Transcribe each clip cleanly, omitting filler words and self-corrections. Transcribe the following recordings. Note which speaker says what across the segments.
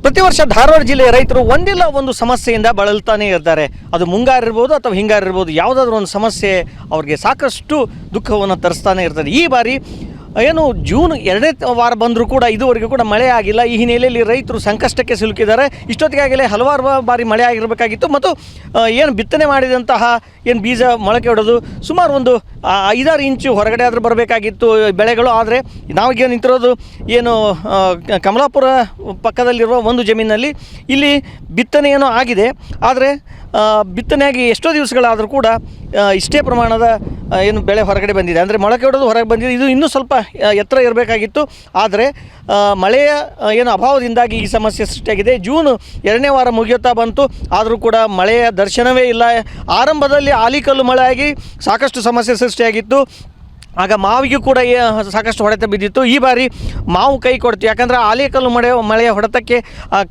Speaker 1: ಪ್ರತಿ ವರ್ಷ ಧಾರವಾಡ ಜಿಲ್ಲೆಯ ರೈತರು ಒಂದಿಲ್ಲ ಒಂದು ಸಮಸ್ಯೆಯಿಂದ ಬಳಲ್ತಾನೆ ಇರ್ತಾರೆ. ಅದು ಮುಂಗಾರು ಇರ್ಬೋದು ಅಥವಾ ಹಿಂಗಾರು ಇರ್ಬೋದು, ಯಾವುದಾದ್ರೂ ಒಂದು ಸಮಸ್ಯೆ ಅವ್ರಿಗೆ ಸಾಕಷ್ಟು ದುಃಖವನ್ನು ತರಿಸ್ತಾನೆ ಇರ್ತದೆ. ಈ ಬಾರಿ ಏನು ಜೂನ್ 2ನೇ ವಾರ ಬಂದರೂ ಕೂಡ ಇದುವರೆಗೂ ಕೂಡ ಮಳೆ ಆಗಿಲ್ಲ. ಈ ಹಿನ್ನೆಲೆಯಲ್ಲಿ ರೈತರು ಸಂಕಷ್ಟಕ್ಕೆ ಸಿಲುಕಿದ್ದಾರೆ. ಇಷ್ಟೊತ್ತಿಗಾಗಲೇ ಹಲವಾರು ಬಾರಿ ಮಳೆ ಆಗಿರಬೇಕಾಗಿತ್ತು ಮತ್ತು ಏನು ಬಿತ್ತನೆ ಮಾಡಿದಂತಹ ಏನು ಬೀಜ ಮೊಳಕೆ ಹೊಡೆದು ಸುಮಾರು ಒಂದು 5-6 ಇಂಚು ಹೊರಗಡೆ ಆದರೂ ಬರಬೇಕಾಗಿತ್ತು ಬೆಳೆಗಳು. ಆದರೆ ನಾವೀಗ ನಿಂತಿರೋದು ಏನು ಕಮಲಾಪುರ ಪಕ್ಕದಲ್ಲಿರುವ ಒಂದು ಜಮೀನಲ್ಲಿ ಇಲ್ಲಿ ಬಿತ್ತನೆ ಏನೋ ಆಗಿದೆ. ಆದರೆ ಬಿತ್ತನೆಯಾಗಿ ಎಷ್ಟೋ ದಿವಸಗಳಾದರೂ ಕೂಡ ಇಷ್ಟೇ ಪ್ರಮಾಣದ ಏನು ಬೆಳೆ ಹೊರಗಡೆ ಬಂದಿದೆ, ಅಂದರೆ ಮೊಳಕೆ ಹೊಡೆದು ಹೊರಗೆ ಬಂದಿದೆ. ಇದು ಇನ್ನೂ ಸ್ವಲ್ಪ ಎತ್ತರ ಇರಬೇಕಾಗಿತ್ತು. ಆದರೆ ಮಳೆಯ ಏನು ಅಭಾವದಿಂದಾಗಿ ಈ ಸಮಸ್ಯೆ ಸೃಷ್ಟಿಯಾಗಿದೆ. ಜೂನ್ 2ನೇ ವಾರ ಮುಗಿಯುತ್ತಾ ಬಂತು, ಆದರೂ ಕೂಡ ಮಳೆಯ ದರ್ಶನವೇ ಇಲ್ಲ. ಆರಂಭದಲ್ಲಿ ಆಲಿಕಲ್ಲು ಮಳೆ ಆಗಿ ಸಾಕಷ್ಟು ಸಮಸ್ಯೆ ಸೃಷ್ಟಿಯಾಗಿತ್ತು. ಆಗ ಮಾವಿಗೂ ಕೂಡ ಸಾಕಷ್ಟು ಹೊಡೆತ ಬಿದ್ದಿತ್ತು. ಈ ಬಾರಿ ಮಾವು ಕೈ ಕೊಡ್ತು, ಯಾಕಂದರೆ ಆಲಿಕಲ್ಲು ಮಳೆಯ ಹೊಡೆತಕ್ಕೆ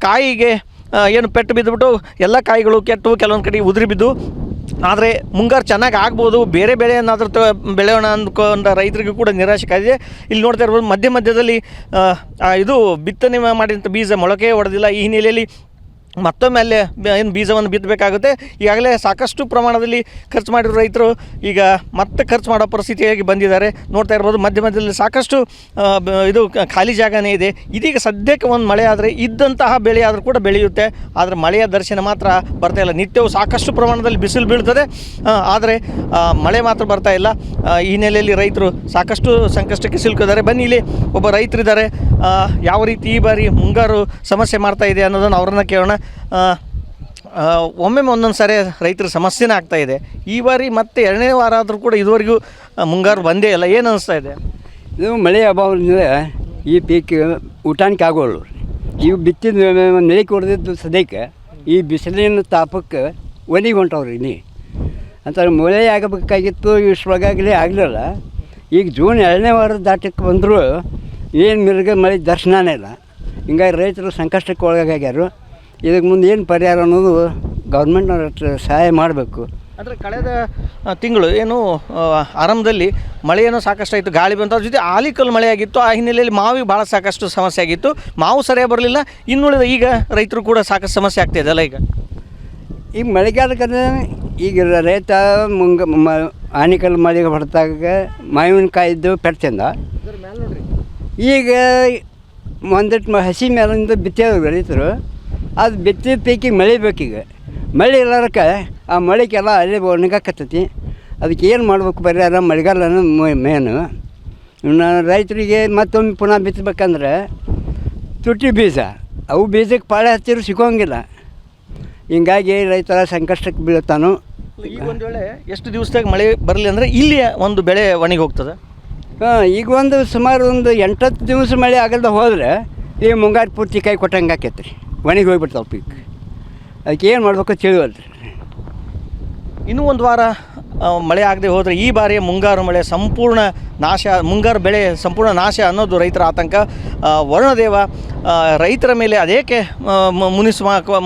Speaker 1: ಕಾಯಿಗೆ ಏನು ಪೆಟ್ಟು ಬಿದ್ದುಬಿಟ್ಟು ಎಲ್ಲ ಕಾಯಿಗಳು ಕೆಟ್ಟು ಕೆಲವೊಂದು ಕಡೆ ಉದುರಿ ಬಿದ್ದು. ಆದರೆ ಮುಂಗಾರು ಚೆನ್ನಾಗಿ ಆಗ್ಬೋದು, ಬೇರೆ ಬೆಳೆಯನ್ನಾದರೂ ಬೆಳೆಯೋಣ ಅಂದ್ಕೊಂಡ ರೈತರಿಗೂ ಕೂಡ ನಿರಾಶೆ ಕಾದಿದೆ. ಇಲ್ಲಿ ನೋಡ್ತಾ ಇರ್ಬೋದು ಮಧ್ಯದಲ್ಲಿ ಇದು ಬಿತ್ತನೆ ಮಾಡಿದಂಥ ಬೀಜ ಮೊಳಕೆ ಹೊಡೆದಿಲ್ಲ. ಈ ಹಿನ್ನೆಲೆಯಲ್ಲಿ ಮತ್ತೊಮ್ಮೆ ಅಲ್ಲೇ ಏನು ಬೀಜವನ್ನು ಬಿತ್ತಬೇಕಾಗುತ್ತೆ. ಈಗಾಗಲೇ ಸಾಕಷ್ಟು ಪ್ರಮಾಣದಲ್ಲಿ ಖರ್ಚು ಮಾಡಿರೋ ರೈತರು ಈಗ ಮತ್ತೆ ಖರ್ಚು ಮಾಡೋ ಪರಿಸ್ಥಿತಿಯಾಗಿ ಬಂದಿದ್ದಾರೆ. ನೋಡ್ತಾ ಇರ್ಬೋದು ಮಧ್ಯದಲ್ಲಿ ಸಾಕಷ್ಟು ಇದು ಖಾಲಿ ಜಾಗನೇ ಇದೆ. ಇದೀಗ ಸದ್ಯಕ್ಕೆ ಒಂದು ಮಳೆ ಆದರೆ ಇದ್ದಂತಹ ಬೆಳೆ ಆದರೂ ಕೂಡ ಬೆಳೆಯುತ್ತೆ. ಆದರೆ ಮಳೆಯ ದರ್ಶನ ಮಾತ್ರ ಬರ್ತಾ ಇಲ್ಲ. ನಿತ್ಯವೂ ಸಾಕಷ್ಟು ಪ್ರಮಾಣದಲ್ಲಿ ಬಿಸಿಲು ಬೀಳ್ತದೆ, ಆದರೆ ಮಳೆ ಮಾತ್ರ ಬರ್ತಾ ಇಲ್ಲ. ಈ ಹಿನ್ನೆಲೆಯಲ್ಲಿ ರೈತರು ಸಾಕಷ್ಟು ಸಂಕಷ್ಟಕ್ಕೆ ಸಿಲುಕಿದ್ದಾರೆ. ಬನ್ನಿ, ಇಲ್ಲಿ ಒಬ್ಬ ರೈತರಿದ್ದಾರೆ. ಯಾವ ರೀತಿ ಈ ಬಾರಿ ಮುಂಗಾರು ಸಮಸ್ಯೆ ಮಾಡ್ತಾ ಇದೆ ಅನ್ನೋದನ್ನು ಅವ್ರನ್ನ ಕೇಳೋಣ. ಒಮ್ಮೆ ಒಂದೊಂದು ಸಾರಿ ರೈತರ ಸಮಸ್ಯೆನೇ ಆಗ್ತಾ ಇದೆ. ಈ ಬಾರಿ ಮತ್ತೆ 2ನೇ ವಾರ ಆದರೂ ಕೂಡ ಇದುವರೆಗೂ ಮುಂಗಾರು ಬಂದೇ ಇಲ್ಲ. ಏನು ಅನ್ನಿಸ್ತಾ ಇದೆ?
Speaker 2: ಇದು ಮಳೆ ಅಭಾವದಿಂದ ಈ ಪೀಕ್ ಊಟಕ್ಕೆ ಆಗೋಲ್ಲ. ಇವು ಬಿತ್ತಿದ ನೆಲಕ್ಕೆ ಹೊಡೆದಿದ್ದು ಸದ್ಯಕ್ಕೆ ಈ ಬಿಸಿಲಿನ ತಾಪಕ್ಕೆ ಒಲಿಗೆ ಹೊಂಟವ್ರಿ ನೀ ಅಂತ ಮಳೆ ಆಗಬೇಕಾಗಿತ್ತು. ಇಷ್ಟೊಳಗಾಗಲೇ ಆಗಲಿಲ್ಲ. ಈಗ ಜೂನ್ 2ನೇ ವಾರ ದಾಟಕ್ಕೆ ಬಂದರೂ ಏನು ಮಿರ್ಗ ಮಳೆ ದರ್ಶನನೇ ಇಲ್ಲ. ಹಿಂಗಾಗಿ ರೈತರು ಸಂಕಷ್ಟಕ್ಕೆ ಒಳಗಾಗ್ಯಾರು. ಇದಕ್ಕೆ ಮುಂದೆ ಏನು ಪರಿಹಾರ ಅನ್ನೋದು ಗೌರ್ಮೆಂಟ್ನವ್ರ ಸಹಾಯ ಮಾಡಬೇಕು.
Speaker 1: ಅಂದರೆ ಕಳೆದ ತಿಂಗಳು ಏನು ಆರಂಭದಲ್ಲಿ ಮಳೆಯೇನೋ ಸಾಕಷ್ಟು ಆಯಿತು, ಗಾಳಿ ಬಂತು, ಅದ್ರ ಜೊತೆ ಆಲಿಕಲ್ಲು ಮಳೆ ಆಗಿತ್ತು. ಆ ಹಿನ್ನೆಲೆಯಲ್ಲಿ ಮಾವಿಗೆ ಭಾಳ ಸಾಕಷ್ಟು ಸಮಸ್ಯೆ ಆಗಿತ್ತು. ಮಾವು ಸರಿಯಾಗಿ ಬರಲಿಲ್ಲ. ಇನ್ನುಳಿದ ಈಗ ರೈತರು ಕೂಡ ಸಾಕಷ್ಟು ಸಮಸ್ಯೆ ಆಗ್ತಾಯಿದೆ ಅಲ್ಲ.
Speaker 2: ಈಗ ಮಳೆಗಾಲಕ್ಕೆ ಈಗ ರೈತ ಆನಿಕಲ್ಲು ಮಳೆಗೆ ಹೊಡೆದಾಗ ಮಾವಿನಕಾಯಿದ್ದು ಪೆಡ್ತಿಂದ ಈಗ ಒಂದಿಟ್ಟು ಹಸಿ ಮೇಲಿಂದ ಬಿತ್ತೇವ್ರಿ ರೈತರು. ಅದು ಬಿತ್ತಿದ ಪೈಕಿಗೆ ಮಳೆ ಬೇಕೀಗ. ಮಳೆ ಇಲ್ಲರಕ್ಕೆ ಆ ಮಳೆಗೆಲ್ಲ ಅಲ್ಲೇ ಒಣಗಾಕತ್ತೈತಿ. ಅದಕ್ಕೆ ಏನು ಮಾಡ್ಬೇಕು ಪರಿಹಾರ? ಮಳೆಗಾಲನ ಮೇನು. ಇನ್ನು ರೈತರಿಗೆ ಮತ್ತೊಮ್ಮೆ ಪುನಃ ಬಿತ್ತಬೇಕಂದ್ರೆ ತುಟ್ಟಿ ಬೀಜ, ಅವು ಬೀಜಕ್ಕೆ ಪಾಳೆ ಹತ್ತಿರ ಸಿಗೋಂಗಿಲ್ಲ. ಹಿಂಗಾಗಿ ರೈತರ ಸಂಕಷ್ಟಕ್ಕೆ ಬೀಳ್ತಾನು.
Speaker 1: ಈಗ ಒಂದು ವೇಳೆ ಎಷ್ಟು ದಿವಸದಾಗ ಮಳೆ ಬರಲಿ ಅಂದರೆ ಇಲ್ಲಿ ಒಂದು ಬೆಳೆ ಒಣಗಿ ಹೋಗ್ತದೆ.
Speaker 2: ಈಗ ಒಂದು ಸುಮಾರು ಒಂದು 8-10 ದಿವಸ ಮಳೆ ಆಗಲ್ದ ಹೋದರೆ ಈ ಮುಂಗಾರು ಪೂರ್ತಿ ಕೈ ಕೊಟ್ಟಂಗೆ ಆಕೈತೆ ರೀ, ಒಣಗಿ ಹೋಗ್ಬಿಡ್ತಾವೆ ಪೀಕ್. ಅದಕ್ಕೆ ಏನು ಮಾಡ್ಬೇಕು ತಿಳಿವಲ್ರಿ.
Speaker 1: ಇನ್ನೂ ಒಂದು ವಾರ ಮಳೆ ಆಗದೆ ಹೋದರೆ ಈ ಬಾರಿಯ ಮುಂಗಾರು ಮಳೆ ಸಂಪೂರ್ಣ ನಾಶ, ಮುಂಗಾರು ಬೆಳೆ ಸಂಪೂರ್ಣ ನಾಶ ಅನ್ನೋದು ರೈತರ ಆತಂಕ. ವರುಣದೇವ ರೈತರ ಮೇಲೆ ಅದೇಕೆ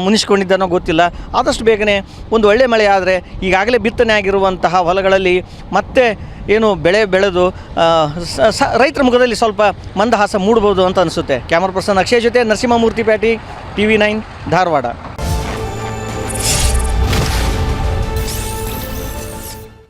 Speaker 1: ಮುನಿಸ್ಕೊಂಡಿದ್ದಾನೋ ಗೊತ್ತಿಲ್ಲ. ಆದಷ್ಟು ಬೇಗನೆ ಒಂದು ಒಳ್ಳೆ ಮಳೆ ಆದರೆ ಈಗಾಗಲೇ ಬಿತ್ತನೆ ಆಗಿರುವಂತಹ ಹೊಲಗಳಲ್ಲಿ ಮತ್ತೆ ಏನು ಬೆಳೆ ಬೆಳೆದು ರೈತರ ಮುಖದಲ್ಲಿ ಸ್ವಲ್ಪ ಮಂದಹಾಸ ಮೂಡ್ಬೋದು ಅಂತ ಅನಿಸುತ್ತೆ. ಕ್ಯಾಮರಾ ಪರ್ಸನ್ ಅಕ್ಷಯ್ ಜೊತೆ ನರಸಿಂಹಮೂರ್ತಿ ಪ್ಯಾಟಿ, TV9 ಧಾರವಾಡ.